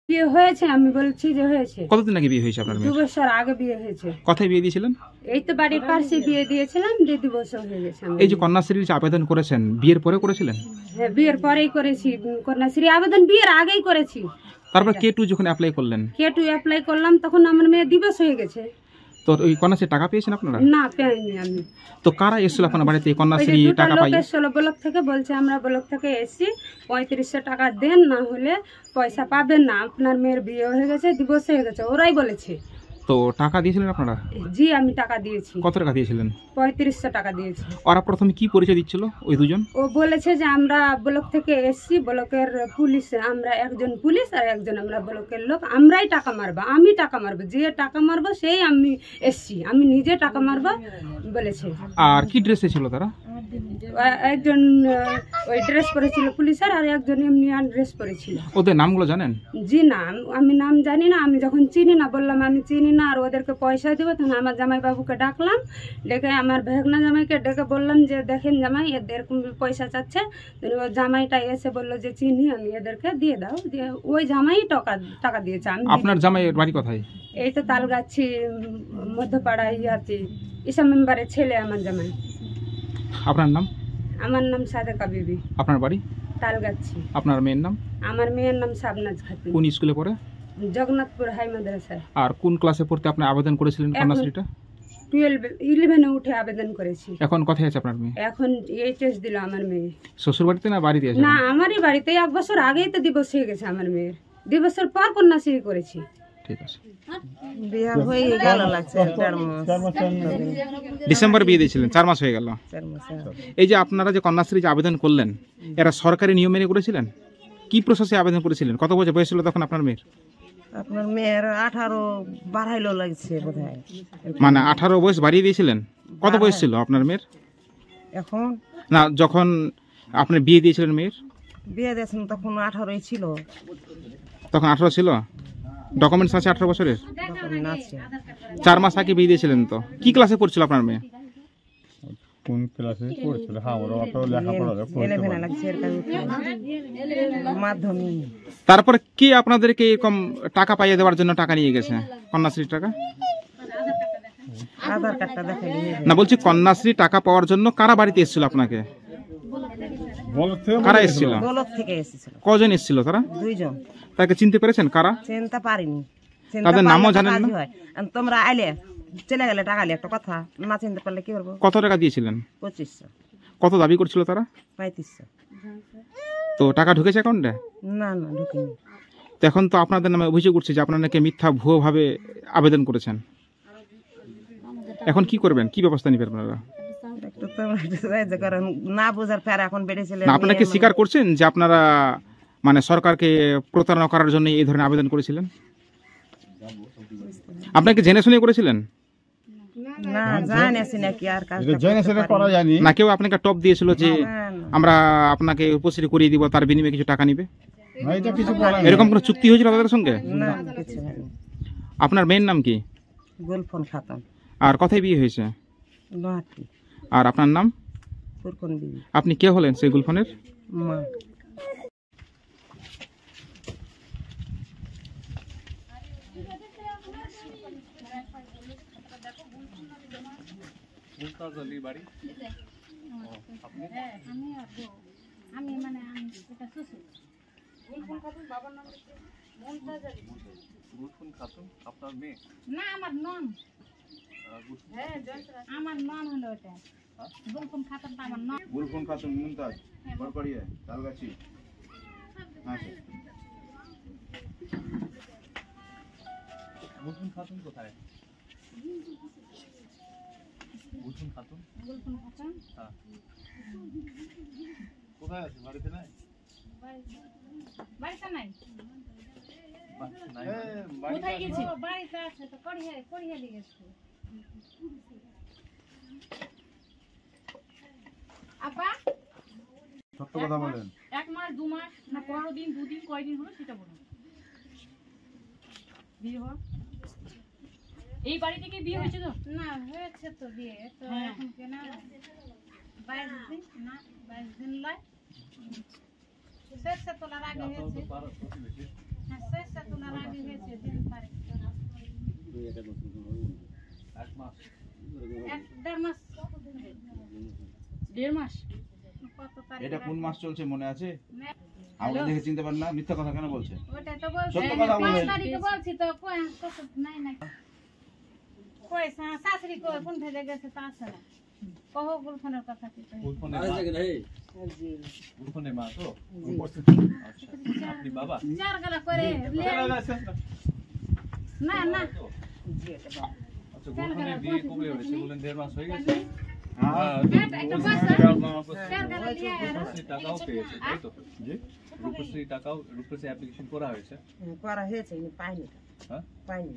বিয়ে হয়েছে, আমি বলছি যে হয়েছে। কতদিন আগে বিয়ে হয়েছে আপনার? 2 বছর আগে বিয়ে হয়েছে। কোথায় বিয়ে দিয়েছিলেন? এই তো বাড়ির পাশে বিয়ে দিয়েছিলাম, 2 বছর হয়ে গেছে। এই যে কন্যাশ্রীর যে আবেদন করেছেন, বিয়ের পরে করেছিলেন? হ্যাঁ, বিয়ের পরেই করেছি কন্যাশ্রী আবেদন, বিয়ের আগেই করেছি। তারপর K2 যখন অ্যাপ্লাই করলেন? K2 অ্যাপ্লাই করলাম, তখন আমার মেয়ে দিবস হয়ে গেছে। তো ওই কন্যাশ্রী টাকা পেয়েছেন আপনারা? না, পাইনি আমি। তো কারা এসেছিল আপনার বাড়িতে কন্যাশ্রী টাকা পাই? ব্লক থেকে বলছে, আমরা ব্লক থেকে এসেছি, 3500 টাকা দেন, না হলে পয়সা পাবেন না, আপনার মেয়ের বিয়ে হয়ে গেছে, দিবস হয়ে গেছে, ওরাই বলেছে। তো টাকা দিয়েছিলেন আপনারা? জি, আমি টাকা দিয়েছি। কত টাকা দিয়েছিলেন? 3500 টাকা দিয়েছি। ওরা প্রথমে কি পরিচয় দিচ্ছিল ওই দুজন? ও বলেছে যে আমরা ব্লক থেকে এসেছি, ব্লকের পুলিশ, আমরা একজন পুলিশ আর একজন আমরা ব্লকের লোক, আমরাই টাকা মারবো, আমি টাকা মারবো, যে টাকা মারবো সেই আমি এসছি, আমি নিজে টাকা মারবো বলেছে। আর কি ড্রেসে ছিল তারা? একজন ওই ড্রেস পরেছিল পুলিশের, আর একজন এমনি ড্রেস পরেছিল। ওদের নামগুলো জানেন? জি না, আমি নাম জানি না। আমি যখন চিনি না, বললাম আমি চিনি না আর ওদেরকে পয়সা দেবো, তখন আমার জামাই বাবুকে ডাকলাম, ডেকে আমার ভেগনা জামাইকে ডেকে বললাম যে দেখেন জামাই, এদের পয়সা চাচ্ছে। ওই জামাইটা এসে বললো যে চিনি আমি, এদেরকে দিয়ে দাও। দিয়ে ওই জামাই টাকা দিয়েছে। আমি আপনার জামাইয়ের বাড়ি কোথায়? এই তো তালগাছি মধ্যপাড়া ইয়াতে, ইসা মেম্বারের ছেলে আমার জামাই। আপনার নাম? আমার নাম সাদেকা বিবি। আপনার বাড়ি? তালগাছি। আপনার মেয়ের নাম? আমার মেয়ের নাম শাবনাজ খাতুন। কোন স্কুলে পড়ে? জগন্নাথপুর হাই মাদ্রাসায়। আর কোন ক্লাসে পড়তে আপনি আবেদন করেছিলেন কন্যাশ্রীটা? 11 উঠে আবেদন করেছি। এখন কোথায় আছে আপনার মেয়ে? এখন এইচএস দিল আমার মেয়ে। শ্বশুর বাড়িতে না বাড়িতে আছে? না, আমারই বাড়িতে। 1 বছর আগেই তো দিবস হয়ে গেছে আমার মেয়ের। 2 বছর পর কন্যাশ্রী করেছি। ঠিক আছে। বিয়ে হয়ে গেল, লাগছে 4 মাস। ডিসেম্বরে বিয়ে দিয়েছিলেন, 4 মাস হয়ে গেল। 4 মাস। এই যে আপনারা যে কন্যাশ্রী যে আবেদন করলেন, এরা সরকারি নিয়ম মেনে করেছিলেন? কি প্রসেসে আবেদন করেছিলেন? কত বছর বয়স ছিল তখন আপনার মেয়ের? আপনার মেয়ের 18 বাড়াইলো লাগছে বোধহয়। মানে 18 বয়স বাড়িয়ে দিয়েছিলেন? কত বয়স ছিল আপনার মেয়ের এখন? না, যখন আপনি বিয়ে দিয়েছিলেন মেয়ের? বিয়ে দিয়েছেন তখন 18ই ছিল। তখন 18 ছিল? ডকুমেন্টস আছে 18 বছরের? ডকুমেন্ট আছে। 4 মাস আগে বিয়ে দিয়েছিলেন। তো কি ক্লাসে পড়ছিল আপনার মেয়ে? কোন ক্লাসে পড়ছিল? হ্যাঁ, ওরা তো লেখাপড়া এলেভেনে লাগছে, মাধ্যমিক। তারপরে কি আপনাদেরকে এরকম টাকা পাইয়ে দেওয়ার জন্য টাকা নিয়ে গেছে, কন্যাশ্রীর টাকা? আধার কার্ডটা দেখাইলে না, বলছি কন্যাশ্রী টাকা পাওয়ার জন্য কারা বাড়িতে এসেছিল আপনাকে? কারা এসেছিল? ব্লক থেকে এসেছিল। কজন এসেছিল তারা? 2 জন। তাকে চিনতে পেরেছেন কারা? চিনতে পারিনি। তাদের নামও জানেন না? তোমরা আইলে চলে গেলে টাকা নিয়ে, একটা কথা না চিনতে পারলে কি করবো? কত টাকা দিয়েছিলেন? 2500। কত দাবি করছিল তারা? 3500। তো টাকা ঢুকেছে অ্যাকাউন্টে? না না, ঢুকিনি। তো এখন তো আপনাদের নামে অভিযোগ উঠছে যে আপনারা নাকি মিথ্যা ভুয়ো ভাবে আবেদন করেছেন। এখন কি করবেন, কি ব্যবস্থা নেবেন আপনারা? একটু তোমরা একটু সাহায্য করো। না বোঝার ফের এখন বেড়েছিল। না, আপনারা কি স্বীকার করছেন যে আপনারা মানে সরকারকে প্রতারণা করার জন্য এই ধরনের আবেদন করেছিলেন? আপনাকে জেনে শুনে করেছিলেন? না, জানেছি নাকি আর কাজ করা জানি না, কেউ আপনাকে টপ দিয়েছিল যে আমরা আপনাকে উপস্থিত করিয়ে দিব, তার বিনিময়ে কিছু টাকা নিবে, এরকম কোনো চুক্তি হয়েছিল তাদের সঙ্গে? না, কিছু হয়নি। আপনার মেয়ের নাম কি? গুলফন খাতুন। আর কোথায় বিয়ে হয়েছে? লোহাটি। আর আপনার নাম? ফুরকন বিবি। আপনি কে হলেন সেই গুলফনের? মা। আপনার মেয়ে? না, আমার নন। আমার নন হলো এটা। গুলফুন খাতুন আমার নন। গুলফুন খাতুন মুমতাজ, বড়পাড়িয়া, তালগাছি। আচ্ছা। গুলফুন খাতুন কোথায়? গুলফুন খাতুন? গুলফুন খাতুন? হ্যাঁ। কোথায় আছে? বাড়িতে নাই? বাড়িতে নাই। কোথায় গেছে? বাড়িতে আছে তো, কড়িয়া গেছে। আপা সত্য কথা বলেন। 1 মাস 2 মাস না 15 দিন 2 দিন কয়দিন হলো সেটা বলুন। বিয়ে হওয়া এই বাড়ি থেকে বিয়ে হয়েছে তো? না, হয়েছে তো বিয়ে তো। এখন কেন 22 দিন না 22 দিন লয়। শেষ তোলার আগে হয়েছে। হ্যাঁ, শেষ তোলার দেড় মাস এটা কোন মাস চলছে মনে আছে? আমাকে দেখে চিনতে পারেন না? মিথ্যা কথা কেন বলছে? ওটা তো বলছি সত্য কথা 5 বলেন। তারিখে বলছি তো কই নাই নাই কই শাশুড়ি কই কোন থেকে গেছে তা আছে না কহ গুলফনের কথা কি কই গুলফনের মা তো? আচ্ছা, আপনি বাবা? চার গলা করে না না আচ্ছা, গুলফনের বিয়ে কবে হয়েছে বলেন? 1.5 মাস হয়ে গেছে? একটা বছর চার গলা লিয়ে রূপশ্রী টাকাও পেয়েছে তাই তো? জি, রূপশ্রী অ্যাপ্লিকেশন করা হয়েছে। করা হয়েছে কিন্তু পাইনি হ্যাঁ, পাইনি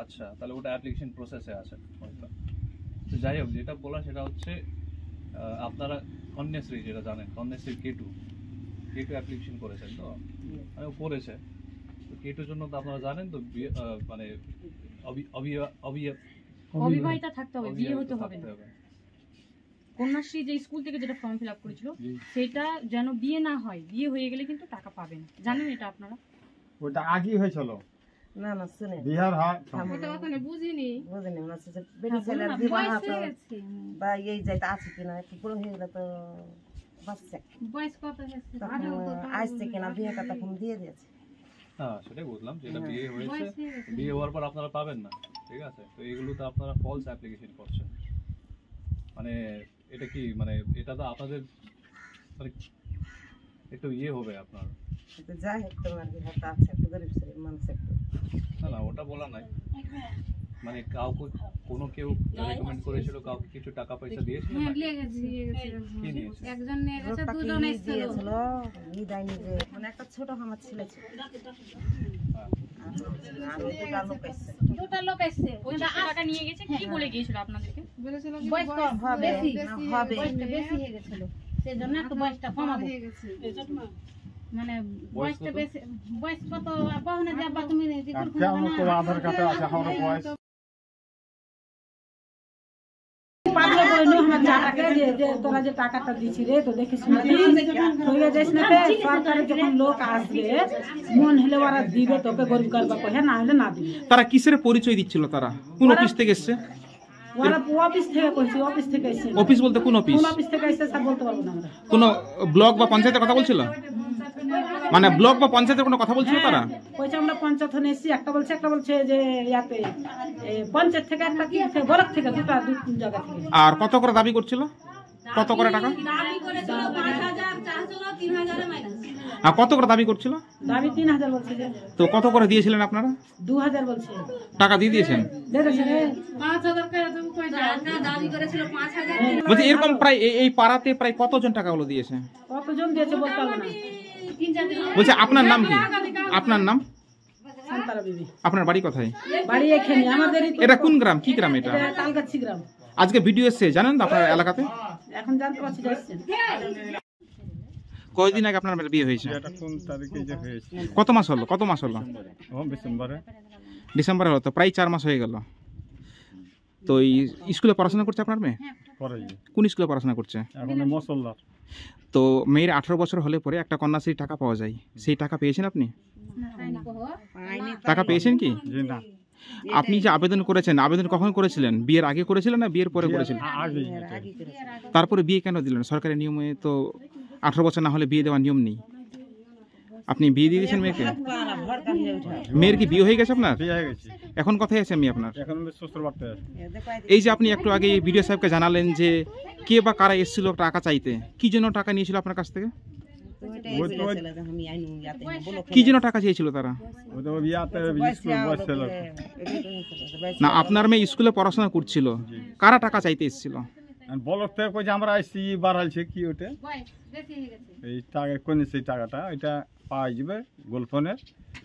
আচ্ছা, তাহলে ওটা অ্যাপ্লিকেশন প্রসেসে আছে হয়তো। তো যাই হোক, যেটা বলা সেটা হচ্ছে আপনারা কন্যাশ্রী, যেটা জানেন কন্যাশ্রী কেটু অ্যাপ্লিকেশন করেছেন তো? মানে ও করেছে তো কেটুর জন্য তো আপনারা জানেন তো মানে অবিবাহিতা থাকতে হবে, বিয়ে হতে হবে না। কন্যাশ্রী যে স্কুল থেকে যেটা ফর্ম ফিল আপ করেছিল সেটা যেন বিয়ে না হয়, বিয়ে হয়ে গেলে কিন্তু টাকা পাবেন, জানেন এটা আপনারা? ওটা আগেই হয়েছিল না না শুনে বিহার হয় বুঝিনি বুঝিনি মনে হচ্ছে যে বেটি ছেলের বিবাহ তো বা এই যাইতে আছে কিনা একটু বড় হয়ে গেলে তো বাচ্চা বয়স কত হয়েছে? তখন আসছে কিনা বিয়েটা তখন দিয়ে দিয়েছে হ্যাঁ, সেটাই বুঝলাম, যেটা বিয়ে হয়েছে, বিয়ে হওয়ার পর আপনারা পাবেন না, ঠিক আছে? তো এইগুলো তো আপনারা ফলস অ্যাপ্লিকেশন করছেন। মানে এটা কি, মানে এটা তো আপনাদের মানে একটু ইয়ে হবে আপনার। কিন্তু যাই হোক তোমার বিবাহটা আছে একটু গরিব শ্রেণীর মানুষ একটু না ওটা বলা নাই, মানে কাউকে কেউ রেকমেন্ড করেছিল, কাউকে কিছু টাকা পয়সা দিয়েছিল না? কি নিয়েছে? একজন নিয়ে গেছে, লোকটা কি দুজন এসেছিল। দিয়েছিল বিদায় নিয়ে মানে একটা ছোট আমার ছেলে ছিল হ্যাঁ, আর ওই দুটা লোক এসছে দুটো লোক এসেছে, ওটা টাকা নিয়ে গেছে। কি বলে গিয়েছিল আপনাদেরকে? বয়স কম হবে বেশি না হবে বয়সটা বেশি হয়ে গেছিল, সেজন্য একটু বয়সটা কমাবো। মানে বয়সটা বেশি, বয়স কত বহনে যাবা তুমি? কেমন করে আধার কার্ডে আছে আমার বয়স পাগলা করে নিও আমার চাটাকে যে তোরা যে টাকাটা দিছি রে তো দেখিস না হয়ে যাইস না রে সরকারের যখন লোক আসবে মন হলে ওরা দিবে তোকে গরিব করবা কহে না হলে না দিবে তারা কিসের পরিচয় দিচ্ছিল? তারা কোন অফিস থেকে এসছে? ওরা অফিস থেকে কইছি অফিস থেকে এসে অফিস বলতে কোন অফিস? কোন অফিস থেকে এসে স্যার বলতে পারবো না আমরা কোন ব্লক বা পঞ্চায়েতের কথা বলছিল? মানে ব্লক বা পঞ্চায়েতের কোনো কথা বলছিল তারা? কইছে আমরা পঞ্চায়েত হনে এসেছি, একটা বলছে যে ইয়াতে পঞ্চায়েত থেকে একটা কি বরক থেকে দু জায়গা থেকে। আর কত করে দাবি করছিল? কত করে টাকা? আর কত করে দাবি করছিল? দাবি 3000 বলছে যে। তো কত করে দিয়েছিলেন আপনারা? 2000 বলছে। টাকা দিয়ে দিয়েছেন? দেখেছে রে 5000 করে দেবো কই দাবি করেছিল 5000। বলছি এরকম প্রায় এই পাড়াতে প্রায় কতজন টাকাগুলো দিয়েছে? কতজন দিয়েছে বলতে পারবো না। বলছে আপনার নাম কি? আপনার নাম? শান্তারা বিবি। আপনার বাড়ি কোথায়? বাড়ি এখানে আমাদেরই তো। এটা কোন গ্রাম? কি গ্রাম এটা? এটা তালগাছি গ্রাম। আজকে ভিডিও এসছে জানেন তো আপনার এলাকাতে? এখন জানতে পারছি যাচ্ছেন। কয়দিন আগে আপনার বিয়ে হয়েছে? এটা কোন তারিখে যে হয়েছে কত মাস হলো? কত মাস হলো? ডিসেম্বরে ডিসেম্বরে হলো, তো প্রায় 4 মাস হয়ে গেল। তো এই স্কুলে পড়াশোনা করছে আপনার মেয়ে? পরে কোন স্কুলে পড়াশোনা করছে? এখন মশলদার তো মেয়ের 18 বছর হলে পরে একটা কন্যাশ্রীর টাকা পাওয়া যায়, সেই টাকা পেয়েছেন আপনি? টাকা পেয়েছেন কি? জি না আপনি যে আবেদন করেছেন, আবেদন কখন করেছিলেন? বিয়ের আগে করেছিলেন না বিয়ের পরে করেছিলেন? আগে তারপরে বিয়ে কেন দিলেন? সরকারি নিয়মে তো 18 বছর না হলে বিয়ে দেওয়ার নিয়ম নেই। আপনি বিয়ে দিয়ে দিয়েছেন মেয়েকে? মেয়ের কি বিয়ে হয়ে গেছে আপনার? বিয়ে হয়ে গেছে, এখন কোথায় আছে মেয়ে আপনার? এখন আমি শ্বশুর বাড়িতে আছি। এই যে আপনি একটু আগে ভিডিও সাহেবকে জানালেন যে কে বা কারা এসেছিল টাকা চাইতে, কি জন্য টাকা নিয়েছিল আপনার কাছ থেকে? কি জন্য টাকা চেয়েছিল তারা? ওদের ইয়াতে স্কুল বসছিল না আপনার মেয়ে স্কুলে পড়াশোনা করছিল, কারা টাকা চাইতে এসেছিল? বলক থেকে কই যে আমরা আসছি বাড়াইছে কি ওটা বয়স বেশি হয়ে গেছে। এই টাকা কোন সেই টাকাটা এটা পাওয়া যাবে গোলফোনের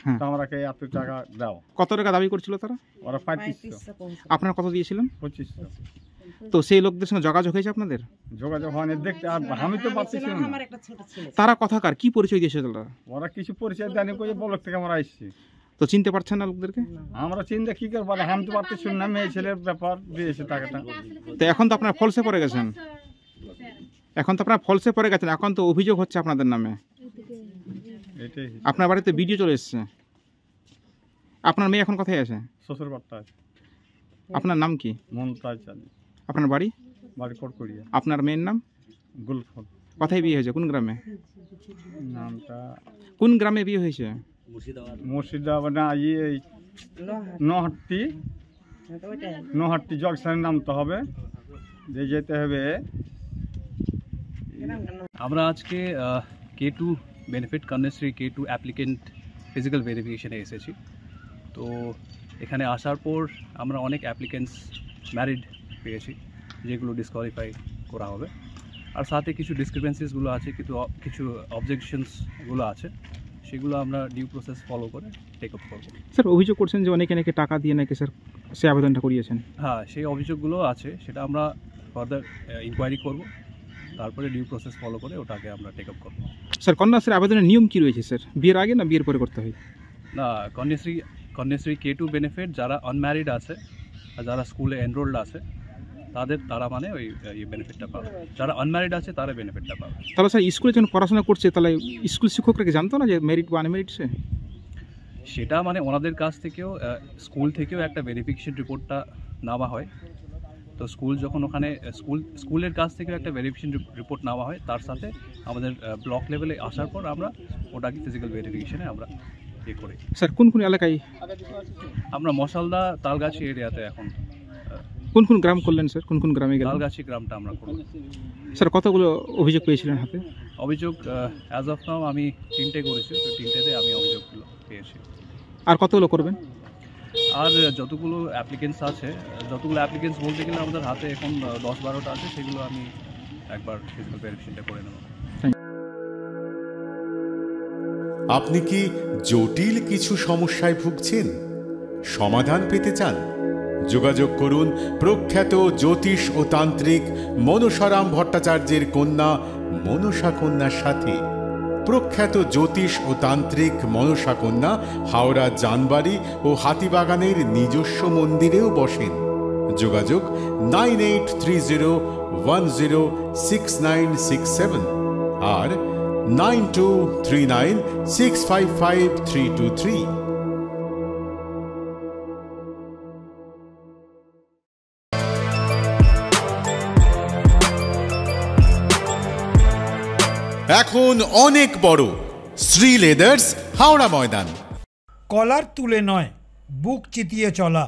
হ্যাঁ। তো আমরাকে এত টাকা দাও। কত টাকা দাবি করছিল তারা? ওরা 3500 আপনার কত দিয়েছিলেন? 2500 তো সেই লোকদের সঙ্গে যোগাযোগ হয়েছে আপনাদের? যোগাযোগ হয়নি দেখতে আর আমি তো পাচ্ছি না। আমার একটা ছোট ছেলে তারা কথাকার কি পরিচয় দিয়েছে তারা? ওরা কিছু পরিচয় দেয়নি কই বলক থেকে আমরা আসছি। তো চিনতে পারছেন না লোকদেরকে? আমরা চিন্তা কি করবো আমি তো পারতেছি না, মেয়ে ছেলের ব্যাপার দিয়েছে টাকাটা। তো এখন তো আপনার ফলসে পড়ে গেছেন, এখন তো আপনার ফলসে পড়ে গেছেন, এখন তো অভিযোগ হচ্ছে আপনাদের নামে। এটাই আপনার বাড়িতে ভিডিও চলে এসছে, আপনার মেয়ে এখন কোথায় আছে? শ্বশুর বাড়িতে আছে। আপনার নাম কি? মমতাজ চালি, আপনার বাড়ি? বাড়ি কোটকড়িয়া। আপনার মেয়ের নাম? গুলফল। কোথায় বিয়ে হয়েছে? কোন গ্রামে? নামটা কোন গ্রামে বিয়ে হয়েছে? মুর্শিদাবাদ না, এই নোহাট্টি জংশনে নামতে হবে, যে যেতে হবে। আমরা আজকে K2 benefit Kanyashree K2 applicant physical ভেরিফিকেশনে এসেছি। তো এখানে আসার পর আমরা অনেক অ্যাপ্লিকেন্টস ম্যারিড পেয়েছি, যেগুলো ডিসকোয়ালিফাই করা হবে। আর সাথে কিছু ডিসক্রিপেন্সিসগুলো আছে, কিছু অবজেকশনসগুলো আছে, সেগুলো আমরা ডিউ প্রসেস ফলো করে টেক আপ করবো। স্যার অভিযোগ করছেন যে অনেকে নাকি টাকা দিয়ে নাকি স্যার সে আবেদনটা করিয়েছেন। হ্যাঁ, সেই অভিযোগগুলো আছে, সেটা আমরা ফার্দার ইনকোয়ারি করব, তারপরে ডিউ প্রসেস ফলো করে ওটাকে আমরা টেক আপ করবো। স্যার কন্যাশ্রী আবেদনের নিয়ম কি রয়েছে স্যার? বিয়ের আগে না বিয়ের পরে করতে হয়? না, কন্যাশ্রী K2 বেনিফিট যারা আনম্যারিড আছে আর যারা স্কুলে এনরোলড আছে তারা মানে ওই বেনিফিটটা পাবে। যারা আনম্যারিড আছে তারা বেনিফিটটা পাবে। তাহলে স্যার স্কুলে যখন পড়াশোনা করছে তাহলে স্কুল শিক্ষকরা কি জানতো না যে মেরিট বা আনমেরিট সে? সেটা মানে ওনাদের কাছ থেকেও স্কুল থেকেও একটা ভেরিফিকেশন রিপোর্টটা নেওয়া হয়। তো স্কুল যখন ওখানে স্কুলের কাছ থেকেও একটা ভেরিফিকেশন রিপোর্ট নেওয়া হয়, তার সাথে আমাদের ব্লক লেভেলে আসার পর আমরা ওটাকে ফিজিক্যাল ভেরিফিকেশনে আমরা করি। স্যার কোন কোন এলাকায়? আমরা মশালদা তালগাছি এরিয়াতে এখন। কোন কোন গ্রাম করলেন স্যার? কোন কোন গ্রামে গেলেন? তালগাছি গ্রামটা আমরা করব। স্যার কতগুলো অভিযোগ পেয়েছিলেন হাতে? অভিযোগ অ্যাজ অফ নাও আমি 3টে করেছি, তো 3টেতে আমি অভিযোগগুলো পেয়েছি। আর কতগুলো করবেন? আর যতগুলো অ্যাপ্লিকেন্টস আছে, বলতে গেলে আমাদের হাতে এখন 10-12টা আছে, সেগুলো আমি একবার ফিজিক্যাল ভেরিফিকেশনটা করে নেব। আপনি কি জটিল কিছু সমস্যায় ভুগছেন? সমাধান পেতে চান? যোগাযোগ করুন প্রখ্যাত জ্যোতিষ ও তান্ত্রিক মনসারাম ভট্টাচার্যের কন্যা মনসা কন্যার সাথে। প্রখ্যাত জ্যোতিষ ও তান্ত্রিক মনসা কন্যা হাওড়া জানবাড়ি ও হাতিবাগানের নিজস্ব মন্দিরেও বসেন। যোগাযোগ 9830106967 আর 9239655323। এখন অনেক বড় শ্রী লেদার্স হাওড়া ময়দান। কলার তুলে নয়, বুক চিতিয়ে চলা।